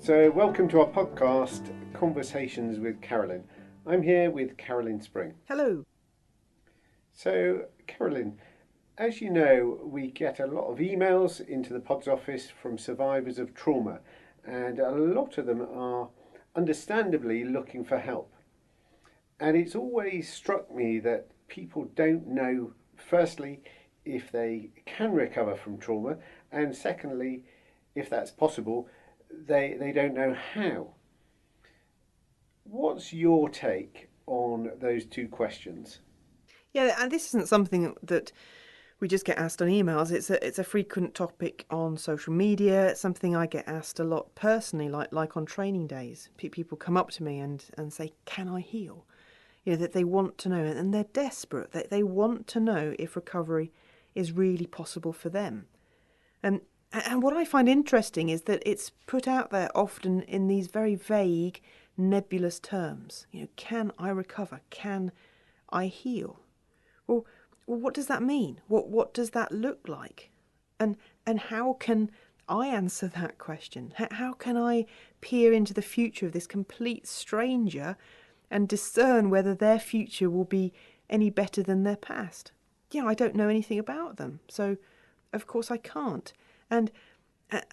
So welcome to our podcast, Conversations with Carolyn. I'm here with Carolyn Spring. Hello. So Carolyn, as you know, we get a lot of emails into the pod's office from survivors of trauma, and a lot of them are understandably looking for help. And it's always struck me that people don't know, firstly, if they can recover from trauma, and secondly, if that's possible, they don't know how. What's your take on those two questions? Yeah, and this isn't something that we just get asked on emails. It's a frequent topic on social media. It's something I get asked a lot personally, like on training days. People come up to me and say, "Can I heal?" You know, that they want to know, and they're desperate. They want to know if recovery is really possible for them. And what I find interesting is that it's put out there often in these very vague, nebulous terms. You know, can I recover? Can I heal? Well, what does that mean? What does that look like? And how can I answer that question? How can I peer into the future of this complete stranger and discern whether their future will be any better than their past? Yeah, I don't know anything about them, so of course I can't. And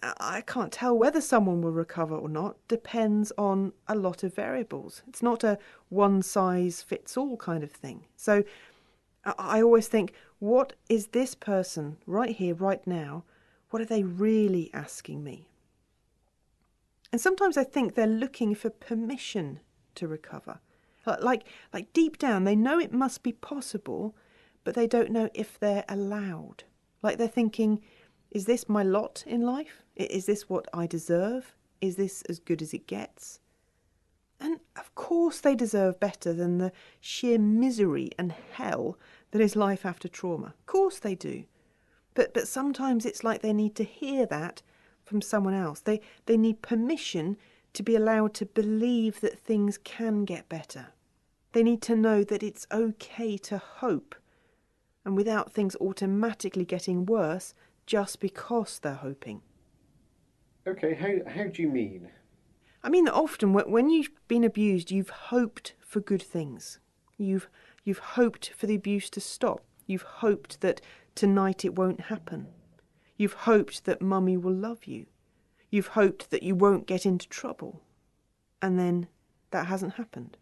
I can't tell whether someone will recover or not. Depends on a lot of variables. It's not a one-size-fits-all kind of thing. So I always think, what is this person right here, right now, what are they really asking me? And sometimes I think they're looking for permission to recover. Like deep down, they know it must be possible, but they don't know if they're allowed. Like they're thinking, is this my lot in life? Is this what I deserve? Is this as good as it gets? And of course they deserve better than the sheer misery and hell that is life after trauma. Of course they do. But sometimes it's like they need to hear that from someone else. They need permission to be allowed to believe that things can get better. They need to know that it's okay to hope, and without things automatically getting worse just because they're hoping. Okay, how do you mean? I mean that often when you've been abused, you've hoped for good things. You've hoped for the abuse to stop. You've hoped that tonight it won't happen. You've hoped that mummy will love you. You've hoped that you won't get into trouble. And then that hasn't happened.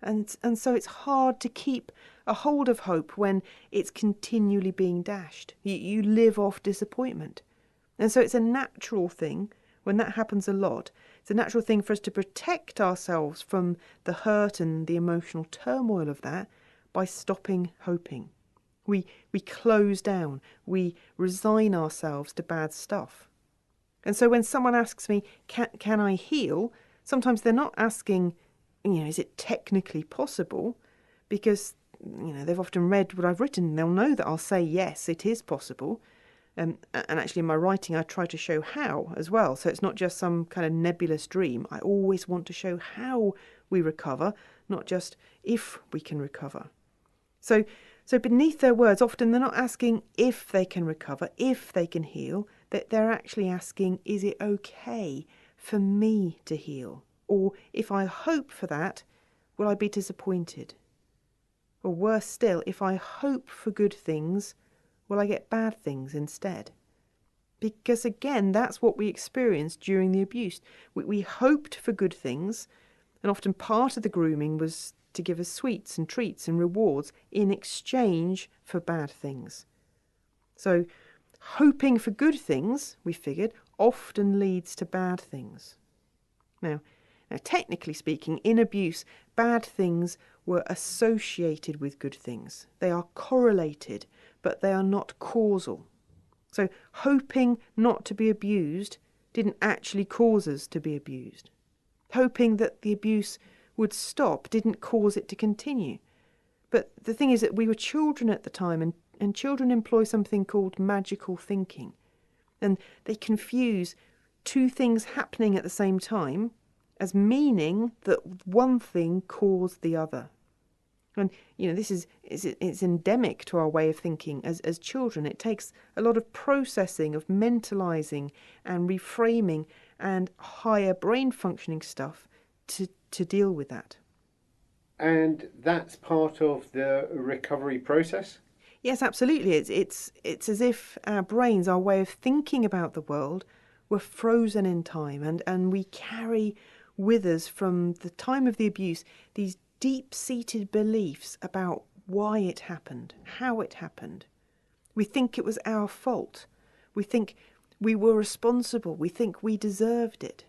And so it's hard to keep a hold of hope when it's continually being dashed. You live off disappointment. And so it's a natural thing, when that happens a lot, it's a natural thing for us to protect ourselves from the hurt and the emotional turmoil of that by stopping hoping. We close down. We resign ourselves to bad stuff. And so when someone asks me, can I heal? Sometimes they're not asking, is it technically possible? Because, they've often read what I've written. They'll know that I'll say, yes, it is possible. And actually in my writing, I try to show how as well. So it's not just some kind of nebulous dream. I always want to show how we recover, not just if we can recover. So beneath their words, often they're not asking if they can recover, if they can heal. That they're actually asking, is it okay for me to heal? Or if I hope for that, will I be disappointed? Or worse still, if I hope for good things, will I get bad things instead? Because again, that's what we experienced during the abuse. We hoped for good things, and often part of the grooming was to give us sweets and treats and rewards in exchange for bad things. So hoping for good things, we figured, often leads to bad things. Now, technically speaking, in abuse, bad things were associated with good things. They are correlated, but they are not causal. So hoping not to be abused didn't actually cause us to be abused. Hoping that the abuse would stop didn't cause it to continue. But the thing is that we were children at the time, and children employ something called magical thinking. And they confuse two things happening at the same time as meaning that one thing caused the other. And, this it's endemic to our way of thinking as children. It takes a lot of processing, of mentalising and reframing and higher brain functioning stuff to deal with that. And that's part of the recovery process? Yes, absolutely. It's as if our brains, our way of thinking about the world, were frozen in time, and we carry with us from the time of the abuse these deep-seated beliefs about why it happened, how it happened. We think it was our fault. We think we were responsible. We think we deserved it.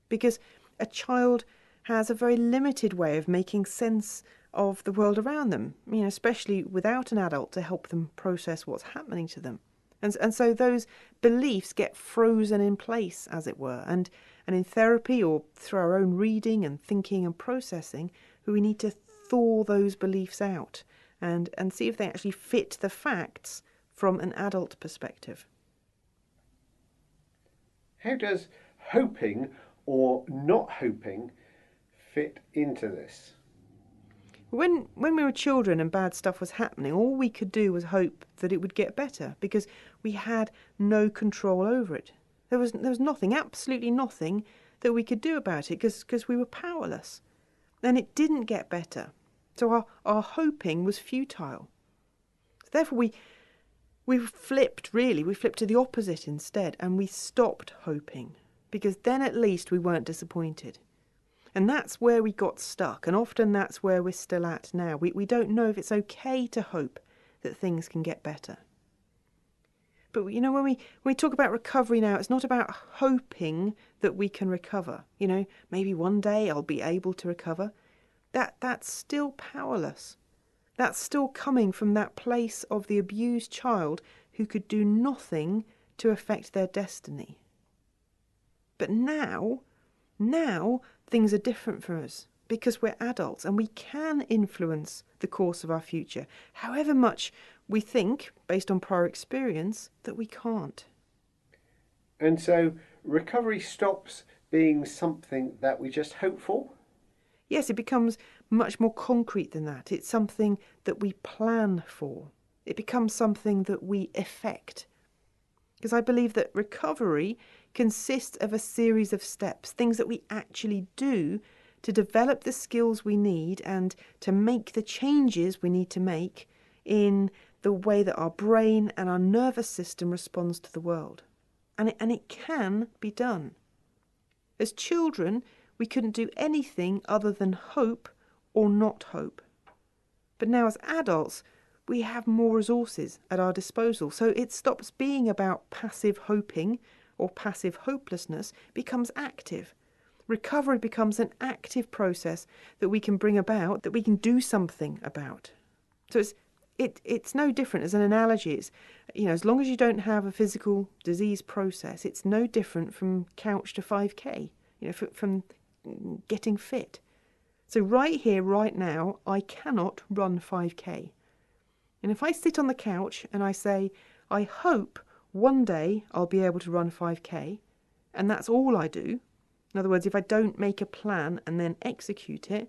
Because a child has a very limited way of making sense of the world around them, especially without an adult to help them process what's happening to them. And so those beliefs get frozen in place, as it were. And in therapy or through our own reading and thinking and processing, we need to thaw those beliefs out and see if they actually fit the facts from an adult perspective. How does hoping or not hoping fit into this? When we were children and bad stuff was happening, all we could do was hope that it would get better because we had no control over it. There was nothing, absolutely nothing that we could do about it because we were powerless. And it didn't get better. So our hoping was futile. Therefore, we flipped to the opposite instead, and we stopped hoping because then at least we weren't disappointed. And that's where we got stuck, and often that's where we're still at now. We don't know if it's okay to hope that things can get better. But when we talk about recovery now, it's not about hoping that we can recover. Maybe one day I'll be able to recover. That's still powerless. That's still coming from that place of the abused child who could do nothing to affect their destiny. But now things are different for us because we're adults and we can influence the course of our future, however much we think, based on prior experience, that we can't. And so recovery stops being something that we just hope for? Yes, it becomes much more concrete than that. It's something that we plan for. It becomes something that we effect. Because I believe that recovery consists of a series of steps, things that we actually do to develop the skills we need and to make the changes we need to make in the way that our brain and our nervous system responds to the world. And it can be done. As children, we couldn't do anything other than hope or not hope. But now as adults, we have more resources at our disposal. So it stops being about passive hoping or passive hopelessness, becomes active. Recovery becomes an active process that we can bring about, that we can do something about. So it's no different as an analogy. It's, as long as you don't have a physical disease process, it's no different from couch to 5K, from getting fit. So right here, right now, I cannot run 5K. And if I sit on the couch and I say, I hope one day I'll be able to run 5K, and that's all I do. In other words, if I don't make a plan and then execute it,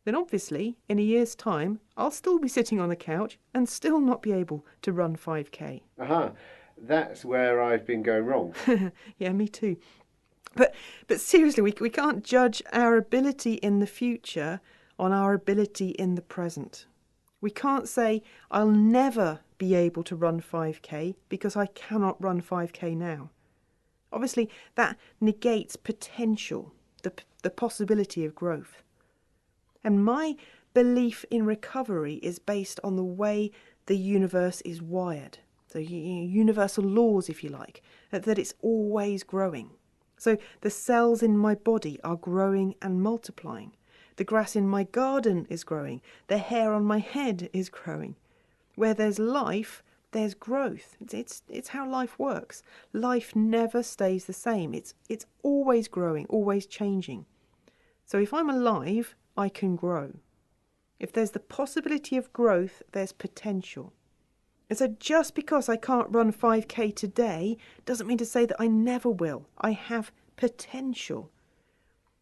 then obviously in a year's time, I'll still be sitting on the couch and still not be able to run 5K. That's where I've been going wrong. Yeah, me too. But seriously, we can't judge our ability in the future on our ability in the present. We can't say, I'll never be able to run 5K because I cannot run 5K now. Obviously, that negates potential, the possibility of growth. And my belief in recovery is based on the way the universe is wired. So universal laws, if you like, that it's always growing. So the cells in my body are growing and multiplying. The grass in my garden is growing. The hair on my head is growing. Where there's life, there's growth. It's how life works. Life never stays the same. It's always growing, always changing. So if I'm alive, I can grow. If there's the possibility of growth, there's potential. And so just because I can't run 5K today doesn't mean to say that I never will. I have potential.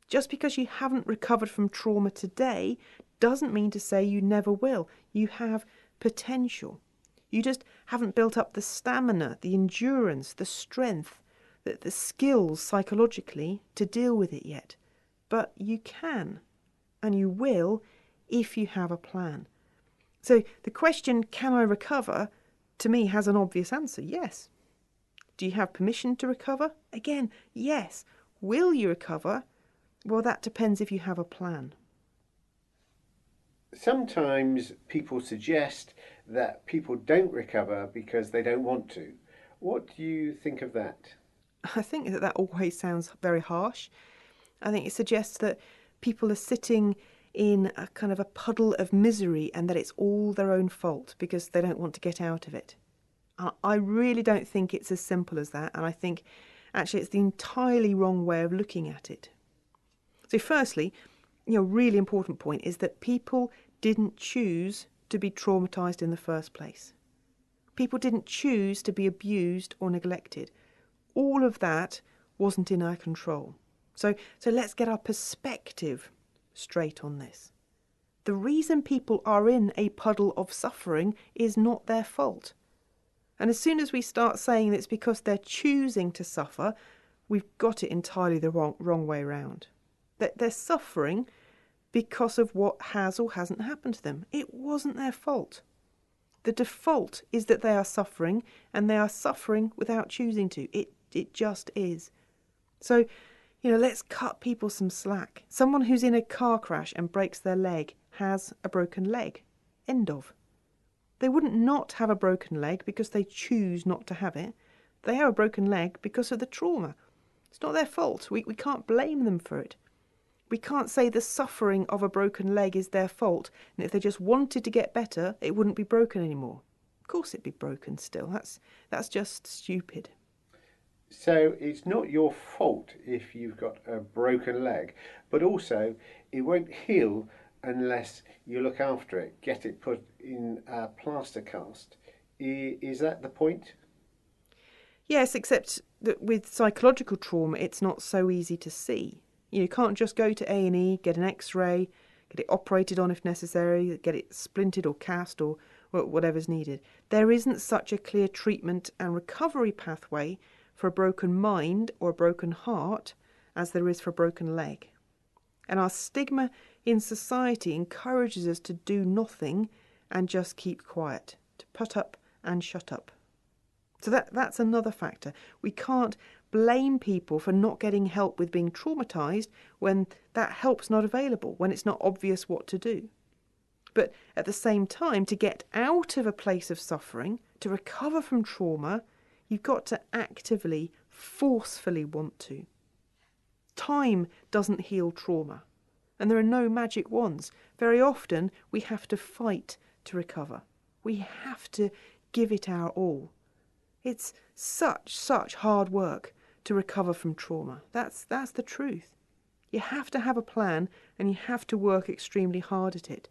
Just because you haven't recovered from trauma today doesn't mean to say you never will. You have potential. You just haven't built up the stamina, the endurance, the strength, the skills psychologically to deal with it yet. But you can, and you will, if you have a plan. So the question, can I recover, to me has an obvious answer, yes. Do you have permission to recover? Again, yes. Will you recover? Well, that depends if you have a plan. Sometimes people suggest that people don't recover because they don't want to. What do you think of that? I think that always sounds very harsh. I think it suggests that people are sitting in a kind of a puddle of misery and that it's all their own fault because they don't want to get out of it. I really don't think it's as simple as that, and I think actually it's the entirely wrong way of looking at it. So firstly, really important point is that people didn't choose to be traumatised in the first place. People didn't choose to be abused or neglected. All of that wasn't in our control. So let's get our perspective straight on this. The reason people are in a puddle of suffering is not their fault. And as soon as we start saying it's because they're choosing to suffer, we've got it entirely the wrong way around. That they're suffering because of what has or hasn't happened to them. It wasn't their fault. The default is that they are suffering, and they are suffering without choosing to. It just is. So, let's cut people some slack. Someone who's in a car crash and breaks their leg has a broken leg. End of. They wouldn't not have a broken leg because they choose not to have it. They have a broken leg because of the trauma. It's not their fault. We can't blame them for it. We can't say the suffering of a broken leg is their fault, and if they just wanted to get better, it wouldn't be broken anymore. Of course it'd be broken still. That's just stupid. So it's not your fault if you've got a broken leg, but also it won't heal unless you look after it, get it put in a plaster cast. Is that the point? Yes, except that with psychological trauma, it's not so easy to see. You can't just go to A&E, get an X-ray, get it operated on if necessary, get it splinted or cast or whatever's needed. There isn't such a clear treatment and recovery pathway for a broken mind or a broken heart as there is for a broken leg. And our stigma in society encourages us to do nothing and just keep quiet, to put up and shut up. So that's another factor. We can't blame people for not getting help with being traumatised when that help's not available, when it's not obvious what to do. But at the same time, to get out of a place of suffering, to recover from trauma, you've got to actively, forcefully want to. Time doesn't heal trauma, and there are no magic wands. Very often we have to fight to recover. We have to give it our all. It's such hard work to recover from trauma. That's the truth. You have to have a plan, and you have to work extremely hard at it.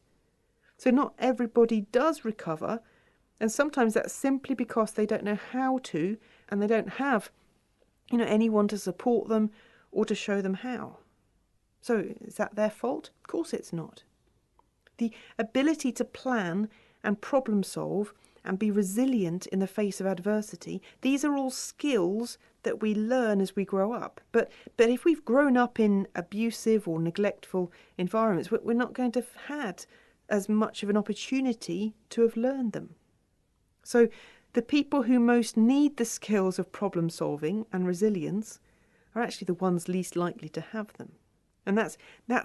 So not everybody does recover, and sometimes that's simply because they don't know how to, and they don't have, anyone to support them or to show them how. So is that their fault? Of course it's not. The ability to plan and problem solve and be resilient in the face of adversity, these are all skills that we learn as we grow up. But if we've grown up in abusive or neglectful environments, we're not going to have had as much of an opportunity to have learned them. So the people who most need the skills of problem solving and resilience are actually the ones least likely to have them. And that's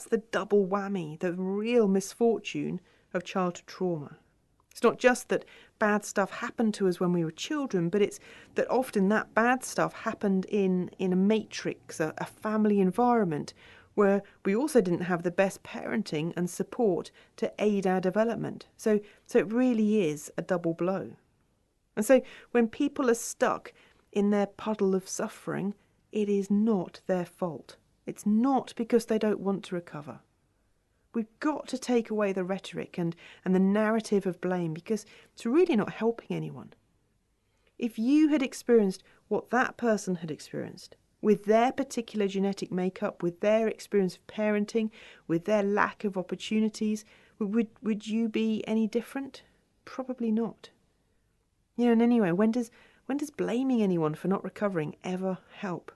the double whammy, the real misfortune of childhood trauma. It's not just that bad stuff happened to us when we were children, but it's that often that bad stuff happened in a matrix, a family environment, where we also didn't have the best parenting and support to aid our development. So it really is a double blow. And so when people are stuck in their puddle of suffering, it is not their fault. It's not because they don't want to recover. We've got to take away the rhetoric and the narrative of blame, because it's really not helping anyone. If you had experienced what that person had experienced, with their particular genetic makeup, with their experience of parenting, with their lack of opportunities, would you be any different? Probably not. And anyway, when does When does blaming anyone for not recovering ever help?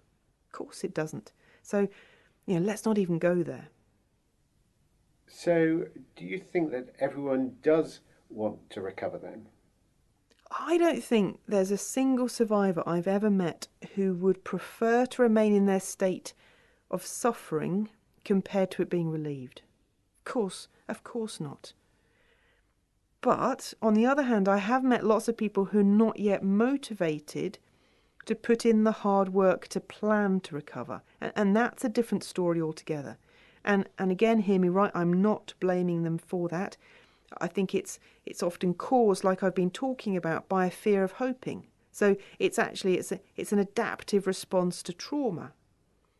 Of course it doesn't. So, let's not even go there. So, do you think that everyone does want to recover then? I don't think there's a single survivor I've ever met who would prefer to remain in their state of suffering compared to it being relieved. Of course not. But, on the other hand, I have met lots of people who are not yet motivated to put in the hard work to plan to recover. And that's a different story altogether. And again, hear me right, I'm not blaming them for that. I think it's often caused, like I've been talking about, by a fear of hoping. So it's an adaptive response to trauma.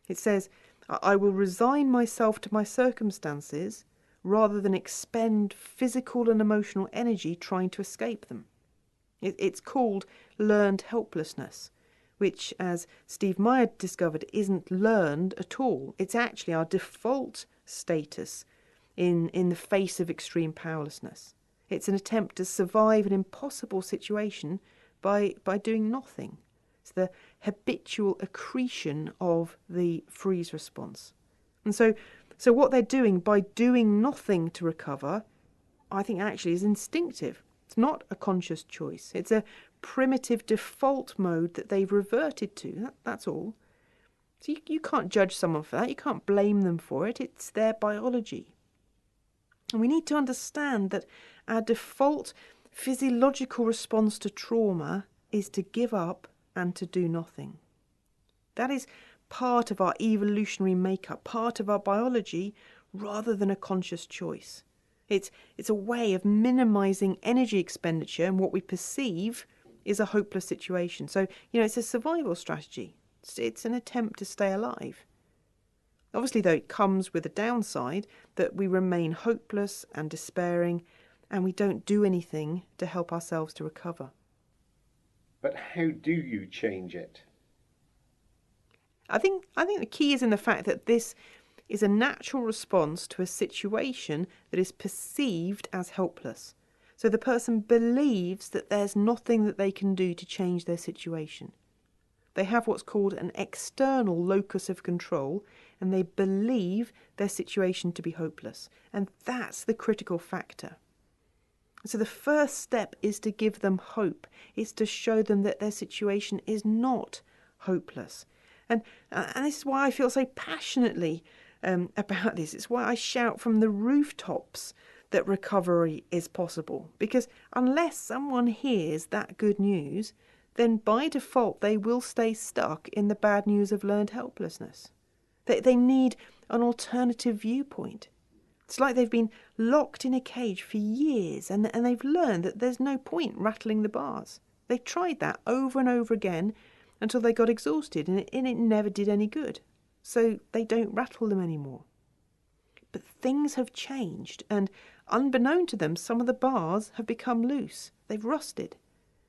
It says, I will resign myself to my circumstances rather than expend physical and emotional energy trying to escape them. It's called learned helplessness, which, as Steve Meyer discovered, isn't learned at all. It's actually our default status in the face of extreme powerlessness. It's an attempt to survive an impossible situation by doing nothing. It's the habitual accretion of the freeze response. And so what they're doing by doing nothing to recover, I think actually is instinctive. It's not a conscious choice. It's a primitive default mode that they've reverted to. That's all. So you can't judge someone for that. You can't blame them for it. It's their biology. And we need to understand that our default physiological response to trauma is to give up and to do nothing. That is part of our evolutionary makeup, part of our biology, rather than a conscious choice. It's a way of minimizing energy expenditure, and what we perceive is a hopeless situation. So, it's a survival strategy. It's an attempt to stay alive. Obviously, though, it comes with a downside that we remain hopeless and despairing, and we don't do anything to help ourselves to recover. But how do you change it? I think the key is in the fact that this is a natural response to a situation that is perceived as helpless. So the person believes that there's nothing that they can do to change their situation. They have what's called an external locus of control, and they believe their situation to be hopeless. And that's the critical factor. So the first step is to give them hope. It's to show them that their situation is not hopeless. And this is why I feel so passionately about this. It's why I shout from the rooftops that recovery is possible. Because unless someone hears that good news, then by default they will stay stuck in the bad news of learned helplessness. They need an alternative viewpoint. It's like they've been locked in a cage for years and they've learned that there's no point rattling the bars. They tried that over and over again until they got exhausted and it never did any good. So they don't rattle them anymore. But things have changed, and unbeknown to them, some of the bars have become loose. They've rusted.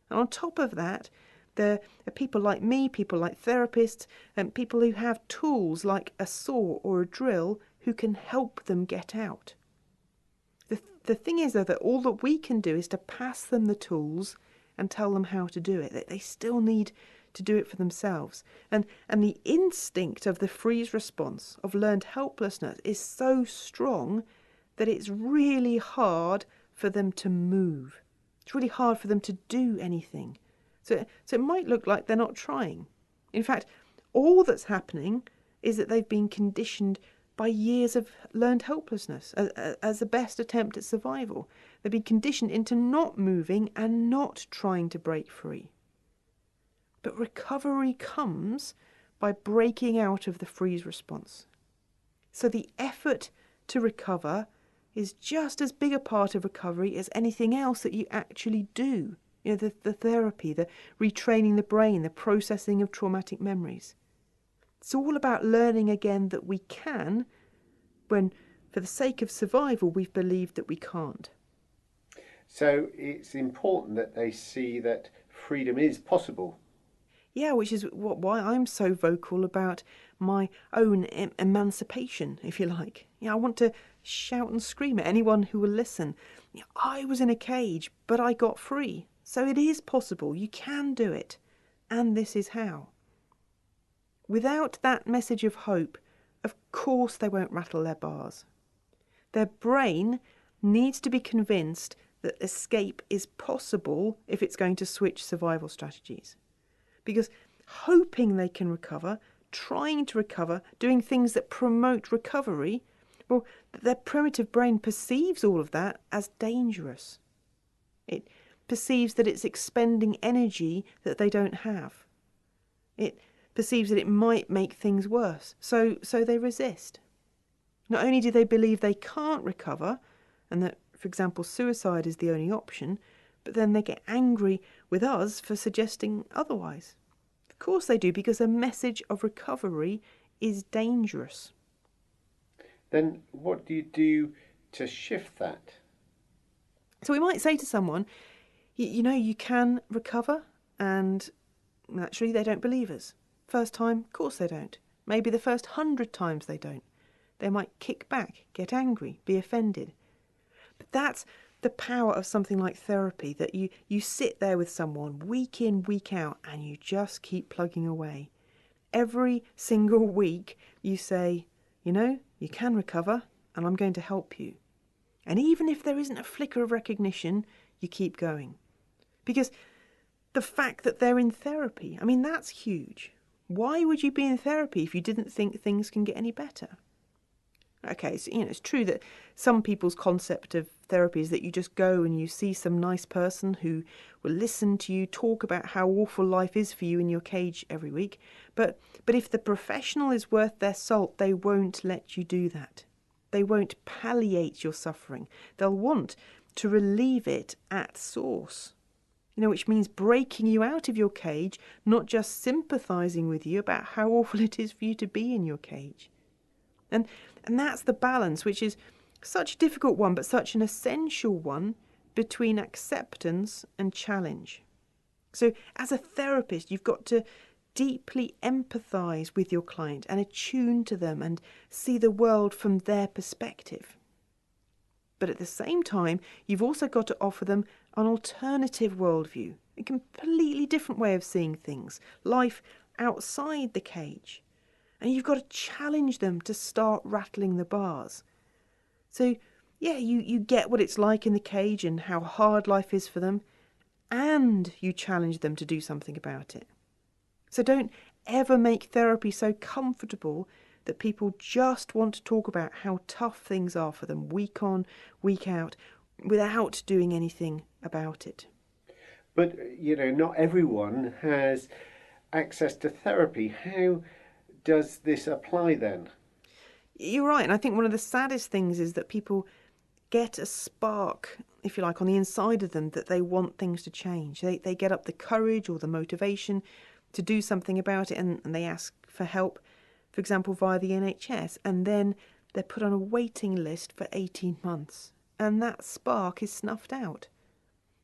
And on top of that, there are people like me, people like therapists, and people who have tools like a saw or a drill who can help them get out. The thing is, though, that all that we can do is to pass them the tools and tell them how to do it. They still need to do it for themselves. And the instinct of the freeze response, of learned helplessness, is so strong that it's really hard for them to move. It's really hard for them to do anything. So it might look like they're not trying. In fact, all that's happening is that they've been conditioned by years of learned helplessness as the best attempt at survival. They've been conditioned into not moving and not trying to break free. But recovery comes by breaking out of the freeze response. So the effort to recover is just as big a part of recovery as anything else that you actually do. The therapy, the retraining the brain, the processing of traumatic memories. It's all about learning again that we can when, for the sake of survival, we've believed that we can't. So it's important that they see that freedom is possible. Yeah, which is why I'm so vocal about my own emancipation, if you like. I want to shout and scream at anyone who will listen. I was in a cage, but I got free. So it is possible. You can do it. and this is how. Without that message of hope, of course they won't rattle their bars. Their brain needs to be convinced that escape is possible if it's going to switch survival strategies. Because hoping they can recover, trying to recover, doing things that promote recovery, well, their primitive brain perceives all of that as dangerous. It perceives that it's expending energy that they don't have. It perceives that it might make things worse, so they resist. Not only do they believe they can't recover, and that, for example, suicide is the only option, but then they get angry with us for suggesting otherwise. Of course they do, because a message of recovery is dangerous. Then what do you do to shift that? So we might say to someone, you can recover, and naturally they don't believe us. First time, of course they don't. Maybe the first 100 times they don't. They might kick back, get angry, be offended. But that's the power of something like therapy, that you sit there with someone week in, week out, and you just keep plugging away. Every single week you say, you can recover, and I'm going to help you. And even if there isn't a flicker of recognition, you keep going. Because the fact that they're in therapy, that's huge. Why would you be in therapy if you didn't think things can get any better? Okay, so it's true that some people's concept of therapy is that you just go and you see some nice person who will listen to you talk about how awful life is for you in your cage every week. But if the professional is worth their salt, they won't let you do that. They won't palliate your suffering. They'll want to relieve it at source. Which means breaking you out of your cage, not just sympathising with you about how awful it is for you to be in your cage. And that's the balance, which is such a difficult one, but such an essential one, between acceptance and challenge. So as a therapist, you've got to deeply empathise with your client and attune to them and see the world from their perspective. But at the same time, you've also got to offer them an alternative worldview, a completely different way of seeing things, life outside the cage. And you've got to challenge them to start rattling the bars. So, you get what it's like in the cage and how hard life is for them, and you challenge them to do something about it. So don't ever make therapy so comfortable that people just want to talk about how tough things are for them week on, week out, without doing anything about it. But, not everyone has access to therapy. How does this apply then? You're right, and I think one of the saddest things is that people get a spark, if you like, on the inside of them that they want things to change. They get up the courage or the motivation to do something about it, and they ask for help, for example, via the NHS, and then they're put on a waiting list for 18 months, and that spark is snuffed out.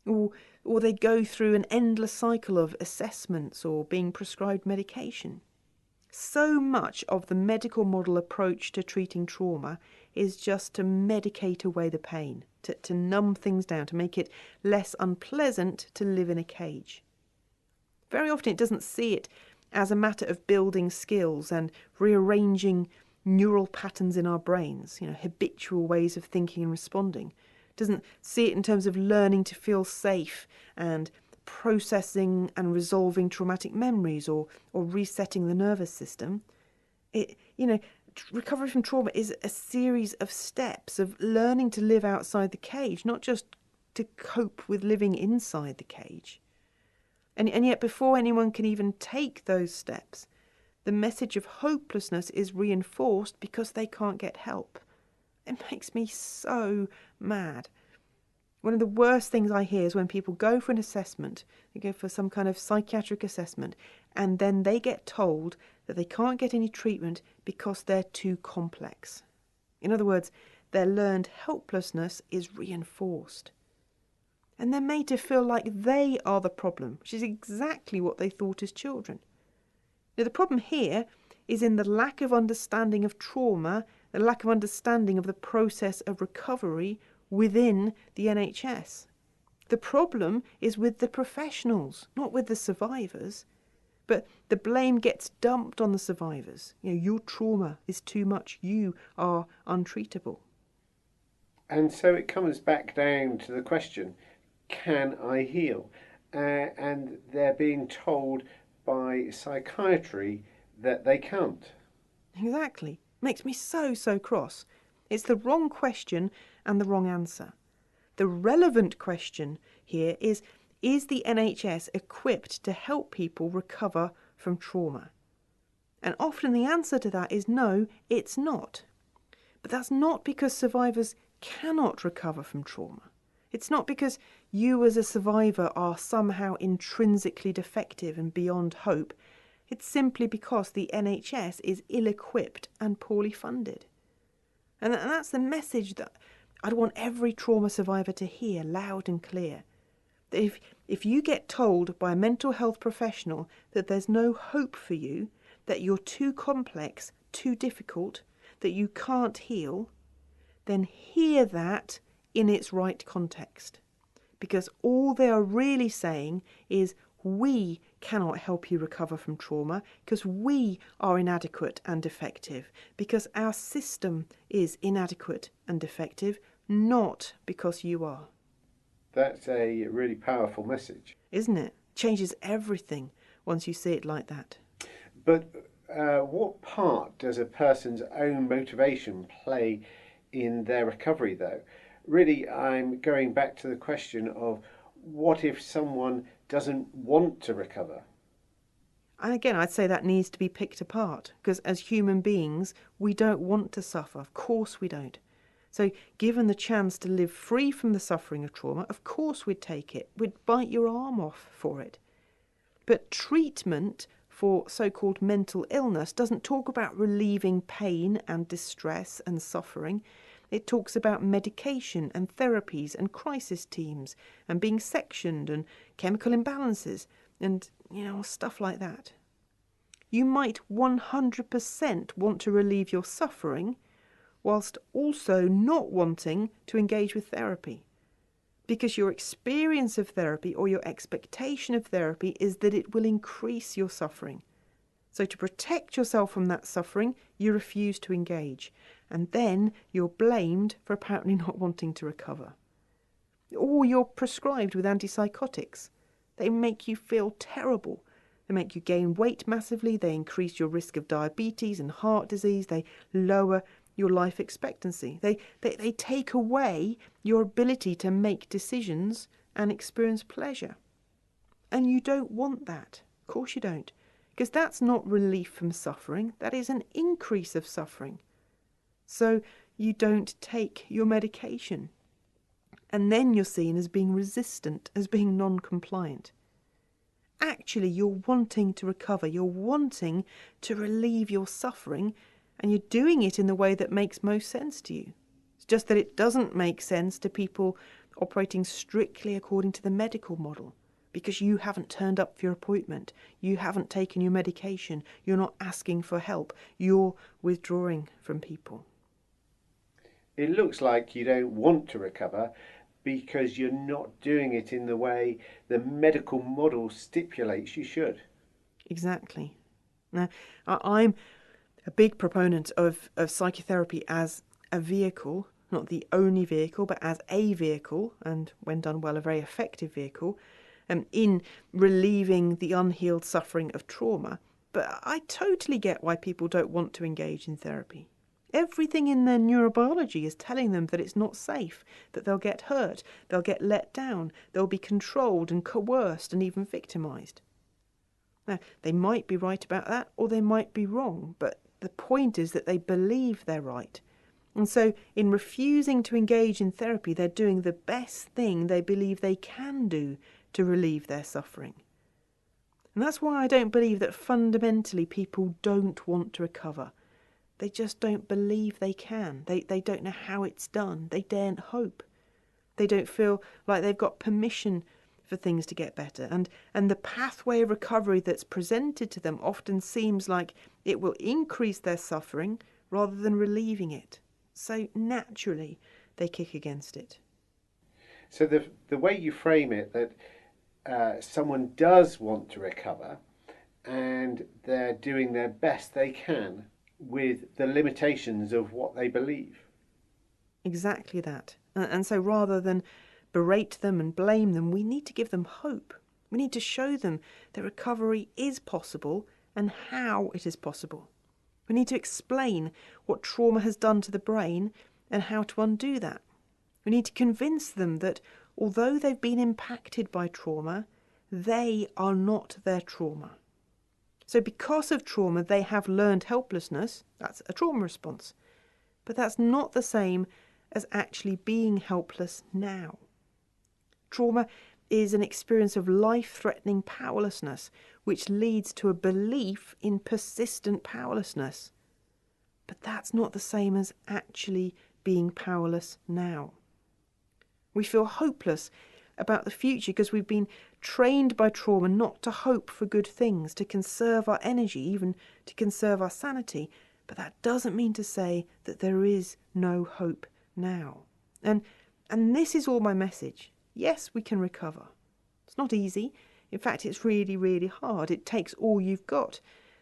Or they go through an endless cycle of assessments or being prescribed medication. So much of the medical model approach to treating trauma is just to medicate away the pain, to numb things down, to make it less unpleasant to live in a cage. Very often it doesn't see it as a matter of building skills and rearranging neural patterns in our brains, habitual ways of thinking and responding. It doesn't see it in terms of learning to feel safe and processing and resolving traumatic memories or resetting the nervous system. Recovery from trauma is a series of steps of learning to live outside the cage, not just to cope with living inside the cage. And yet before anyone can even take those steps, the message of hopelessness is reinforced because they can't get help. It makes me so mad. One of the worst things I hear is when people go for an assessment, they go for some kind of psychiatric assessment, and then they get told that they can't get any treatment because they're too complex. In other words, their learned helplessness is reinforced. And they're made to feel like they are the problem, which is exactly what they thought as children. Now, the problem here is in the lack of understanding of trauma, the lack of understanding of the process of recovery within the NHS. The problem is with the professionals, not with the survivors. But the blame gets dumped on the survivors. Your trauma is too much. You are untreatable. And so it comes back down to the question, can I heal? And they're being told by psychiatry that they can't. Exactly. Makes me so cross. It's the wrong question and the wrong answer. The relevant question here is the NHS equipped to help people recover from trauma? And often the answer to that is no, it's not. But that's not because survivors cannot recover from trauma. It's not because you as a survivor are somehow intrinsically defective and beyond hope. It's simply because the NHS is ill-equipped and poorly funded. And that's the message that I'd want every trauma survivor to hear loud and clear. That if you get told by a mental health professional that there's no hope for you, that you're too complex, too difficult, that you can't heal, then hear that in its right context. Because all they are really saying is, we cannot help you recover from trauma because we are inadequate and defective, because our system is inadequate and defective, not because you are. That's a really powerful message. Isn't it? Changes everything once you see it like that. But what part does a person's own motivation play in their recovery, though? Really, I'm going back to the question of what if someone doesn't want to recover? And again, I'd say that needs to be picked apart, because as human beings, we don't want to suffer. Of course we don't. So given the chance to live free from the suffering of trauma, of course we'd take it. We'd bite your arm off for it. But treatment for so-called mental illness doesn't talk about relieving pain and distress and suffering. It talks about medication and therapies and crisis teams and being sectioned and chemical imbalances and, stuff like that. You might 100% want to relieve your suffering whilst also not wanting to engage with therapy, because your experience of therapy or your expectation of therapy is that it will increase your suffering. So to protect yourself from that suffering, you refuse to engage, and then you're blamed for apparently not wanting to recover. Or you're prescribed with antipsychotics. They make you feel terrible. They make you gain weight massively, they increase your risk of diabetes and heart disease, they lower your life expectancy. They take away your ability to make decisions and experience pleasure. And you don't want that. Of course you don't. Because that's not relief from suffering. That is an increase of suffering. So you don't take your medication. And then you're seen as being resistant, as being non-compliant. Actually, you're wanting to recover. You're wanting to relieve your suffering, and you're doing it in the way that makes most sense to you. It's just that it doesn't make sense to people operating strictly according to the medical model, because you haven't turned up for your appointment, you haven't taken your medication, you're not asking for help, you're withdrawing from people. It looks like you don't want to recover because you're not doing it in the way the medical model stipulates you should. Exactly. Now, I'm a big proponent of psychotherapy as a vehicle, not the only vehicle, but as a vehicle, and when done well, a very effective vehicle, in relieving the unhealed suffering of trauma. But I totally get why people don't want to engage in therapy. Everything in their neurobiology is telling them that it's not safe, that they'll get hurt, they'll get let down, they'll be controlled and coerced and even victimised. Now, they might be right about that, or they might be wrong, but the point is that they believe they're right. And so in refusing to engage in therapy, they're doing the best thing they believe they can do to relieve their suffering. And that's why I don't believe that fundamentally people don't want to recover. They just don't believe they can. They don't know how it's done. They daren't hope. They don't feel like they've got permission for things to get better. And the pathway of recovery that's presented to them often seems like it will increase their suffering rather than relieving it. So naturally, they kick against it. So the way you frame it, that someone does want to recover and they're doing their best they can with the limitations of what they believe. Exactly that. And so rather than berate them and blame them, we need to give them hope. We need to show them that recovery is possible and how it is possible. We need to explain what trauma has done to the brain and how to undo that. We need to convince them that although they've been impacted by trauma, they are not their trauma. So because of trauma, they have learned helplessness. That's a trauma response. But that's not the same as actually being helpless now. Trauma is an experience of life-threatening powerlessness, which leads to a belief in persistent powerlessness. But that's not the same as actually being powerless now. We feel hopeless about the future because we've been trained by trauma not to hope for good things, to conserve our energy, even to conserve our sanity. But that doesn't mean to say that there is no hope now. And this is all my message. Yes, we can recover. It's not easy. In fact, it's really, really hard. It takes all you've got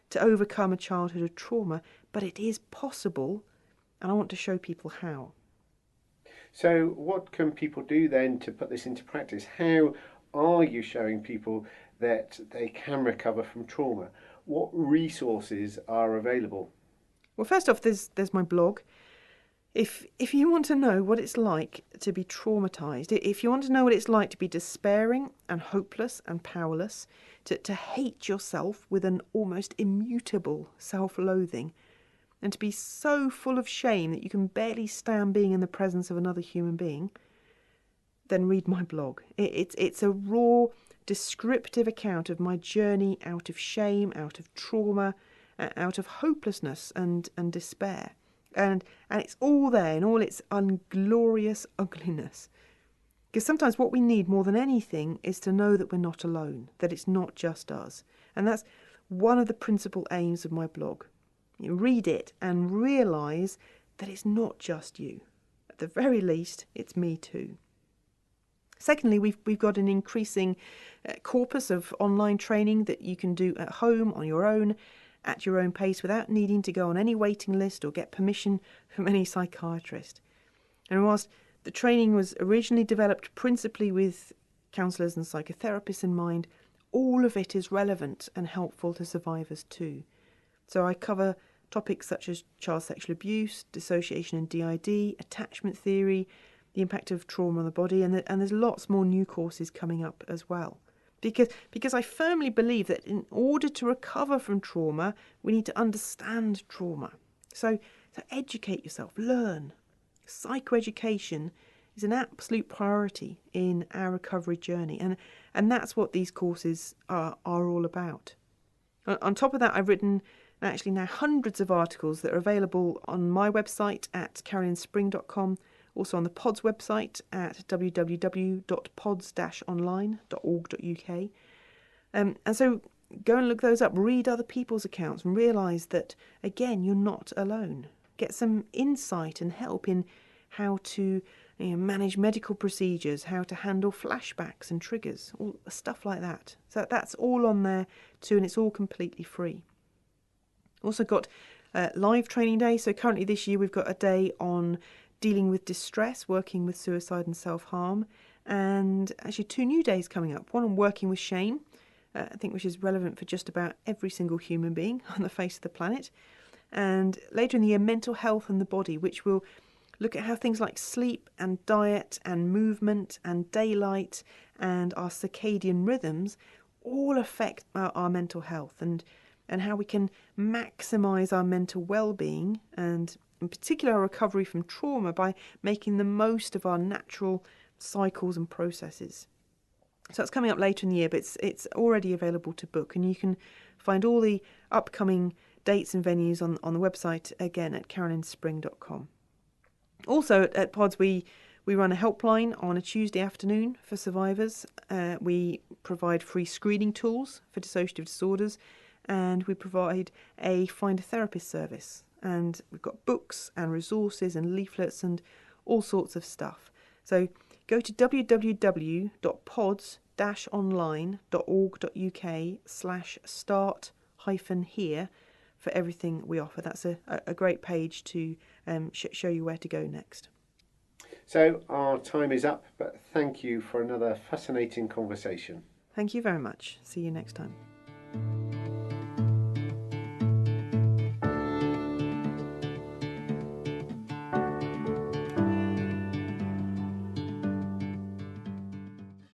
to overcome a childhood of trauma, but it is possible, and I want to show people how. So what can people do then to put this into practice? How are you showing people that they can recover from trauma? What resources are available? Well, first off, there's my blog. If you want to know what it's like to be traumatised, if you want to know what it's like to be despairing and hopeless and powerless, to hate yourself with an almost immutable self-loathing, and to be so full of shame that you can barely stand being in the presence of another human being, then read my blog. It's a raw, descriptive account of my journey out of shame, out of trauma, out of hopelessness and despair. And it's all there in all its unglorious ugliness. Because sometimes what we need more than anything is to know that we're not alone, that it's not just us. And that's one of the principal aims of my blog. You read it and realise that it's not just you. At the very least, it's me too. Secondly, we've got an increasing corpus of online training that you can do at home on your own, at your own pace, without needing to go on any waiting list or get permission from any psychiatrist. And whilst the training was originally developed principally with counsellors and psychotherapists in mind, all of it is relevant and helpful to survivors too. So I cover topics such as child sexual abuse, dissociation and DID, attachment theory, the impact of trauma on the body, and there's lots more new courses coming up as well. Because I firmly believe that in order to recover from trauma, we need to understand trauma. So educate yourself, learn. Psychoeducation is an absolute priority in our recovery journey, and that's what these courses are all about. On top of that, I've written actually now hundreds of articles that are available on my website at carolynspring.com, also on the PODS website at www.pods-online.org.uk. And so go and look those up, read other people's accounts and realise that, again, you're not alone. Get some insight and help in how to manage medical procedures, how to handle flashbacks and triggers, all stuff like that. So that's all on there too, and it's all completely free. Also got live training days. So currently this year we've got a day on dealing with distress, working with suicide and self-harm, and actually 2 new days coming up. One on working with shame, I think, which is relevant for just about every single human being on the face of the planet. And later in the year, mental health and the body, which will look at how things like sleep and diet and movement and daylight and our circadian rhythms all affect our mental health, and how we can maximise our mental well-being, and in particular our recovery from trauma, by making the most of our natural cycles and processes. So that's coming up later in the year, but it's already available to book, and you can find all the upcoming dates and venues on the website, again, at carolynspring.com. Also at PODS, we run a helpline on a Tuesday afternoon for survivors. We provide free screening tools for dissociative disorders, and we provide a Find a Therapist service. And we've got books and resources and leaflets and all sorts of stuff. So go to www.pods, www.ecc-online.org.uk/start-here for everything we offer. That's a great page to show you where to go next. So our time is up, but thank you for another fascinating conversation. Thank you very much. See you next time.